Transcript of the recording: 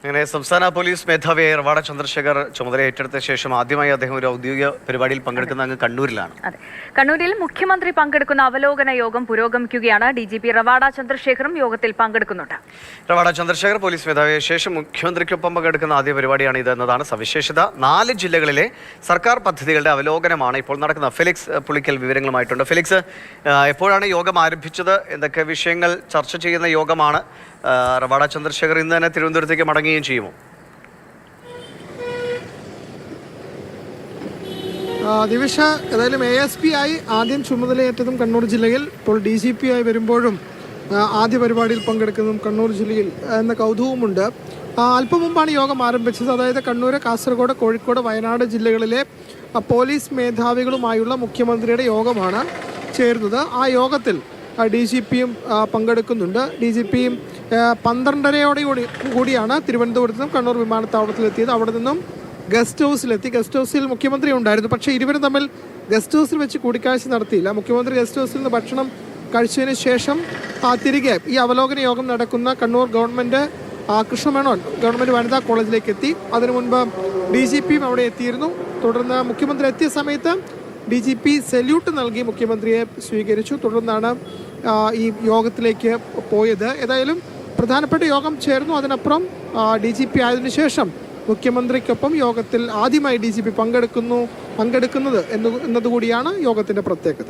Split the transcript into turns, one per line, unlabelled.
അങ്ങനെ സംസ്ഥാന പോലീസ് മേധാവി റവാഡ ചന്ദ്രശേഖർ ചുമതല ഏറ്റെടുത്ത ശേഷം ആദ്യമായി അദ്ദേഹം ഒരു ഔദ്യോഗിക പരിപാടിയിൽ പങ്കെടുക്കുന്ന അങ്ങ് കണ്ണൂരിലാണ്.
അതെ, കണ്ണൂരിൽ മുഖ്യമന്ത്രി പങ്കെടുക്കുന്ന അവലോകന യോഗം പുരോഗമിക്കുകയാണ്. DGP റവാഡ ചന്ദ്രശേഖറും യോഗത്തിൽ പങ്കെടുക്കുന്നുണ്ട്.
റവാഡ ചന്ദ്രശേഖർ പോലീസ് മേധാവിയെ ശേഷം മുഖ്യമന്ത്രിക്കൊപ്പം പങ്കെടുക്കുന്ന ആദ്യ പരിപാടിയാണ് ഇത് എന്നതാണ് സവിശേഷത. 4 ജില്ലകളിലെ സർക്കാർ പദ്ധതികളുടെ അവലോകനമാണ് ഇപ്പോൾ നടക്കുന്നത്. ഫെലിക്സ് പുളിക്കൽ വിവരങ്ങളുമായിട്ടുണ്ട്. ഫെലിക്സ്, എപ്പോഴാണ് യോഗം ആരംഭിച്ചത്? എന്തൊക്കെ വിഷയങ്ങൾ ചർച്ച ചെയ്യുന്ന യോഗമാണ്? റവാഡ ചന്ദ്രശേഖർ ഇന്ന് തന്നെ തിരുവനന്തപുരത്തേക്ക് മടങ്ങുകയും ചെയ്യുമോ?
ദിവിഷ, ഏതായാലും ASP ആയി ആദ്യം ചുമതലയേറ്റതും കണ്ണൂർ ജില്ലയിൽ, ഇപ്പോൾ DGP ആയി വരുമ്പോഴും ആദ്യ പരിപാടിയിൽ പങ്കെടുക്കുന്നതും കണ്ണൂർ ജില്ലയിൽ എന്ന കൗതുകമുണ്ട്. അല്പം മുമ്പാണ് യോഗം ആരംഭിച്ചത്. അതായത് കണ്ണൂർ, കാസർഗോഡ്, കോഴിക്കോട്, വയനാട് ജില്ലകളിലെ പോലീസ് മേധാവികളുമായുള്ള മുഖ്യമന്ത്രിയുടെ യോഗമാണ് ചേരുന്നത്. ആ യോഗത്തിൽ DGPയും പങ്കെടുക്കുന്നുണ്ട്. DGPയും 12:30 കൂടിയാണ് തിരുവനന്തപുരത്ത് നിന്നും കണ്ണൂർ വിമാനത്താവളത്തിലെത്തിയത്. അവിടെ നിന്നും ഗസ്റ്റ് ഹൗസിലെത്തി. ഗസ്റ്റ് ഹൗസിൽ മുഖ്യമന്ത്രി ഉണ്ടായിരുന്നു. പക്ഷേ ഇരുവരും തമ്മിൽ ഗസ്റ്റ് ഹൗസിൽ വെച്ച് കൂടിക്കാഴ്ച നടത്തിയില്ല. മുഖ്യമന്ത്രി ഗസ്റ്റ് ഹൗസിൽ നിന്ന് ഭക്ഷണം കഴിച്ചതിന് ശേഷം തിരികെ ഈ അവലോകന യോഗം നടക്കുന്ന കണ്ണൂർ ഗവൺമെൻറ് കൃഷ്ണമേനോൻ ഗവൺമെൻറ് വനിതാ കോളേജിലേക്ക് എത്തി. അതിനു മുൻപ് DGPയും അവിടെ എത്തിയിരുന്നു. തുടർന്ന് മുഖ്യമന്ത്രി എത്തിയ സമയത്ത് DGP സല്യൂട്ട് നൽകി മുഖ്യമന്ത്രിയെ സ്വീകരിച്ചു. തുടർന്നാണ് ഈ യോഗത്തിലേക്ക് പോയത്. ഏതായാലും പ്രധാനപ്പെട്ട യോഗം ചേർന്നു. അതിനപ്പുറം DGP ആയതിനു ശേഷം മുഖ്യമന്ത്രിക്കൊപ്പം യോഗത്തിൽ ആദ്യമായി DGP പങ്കെടുക്കുന്നത് എന്നതുകൂടിയാണ് യോഗത്തിൻ്റെ പ്രത്യേകത.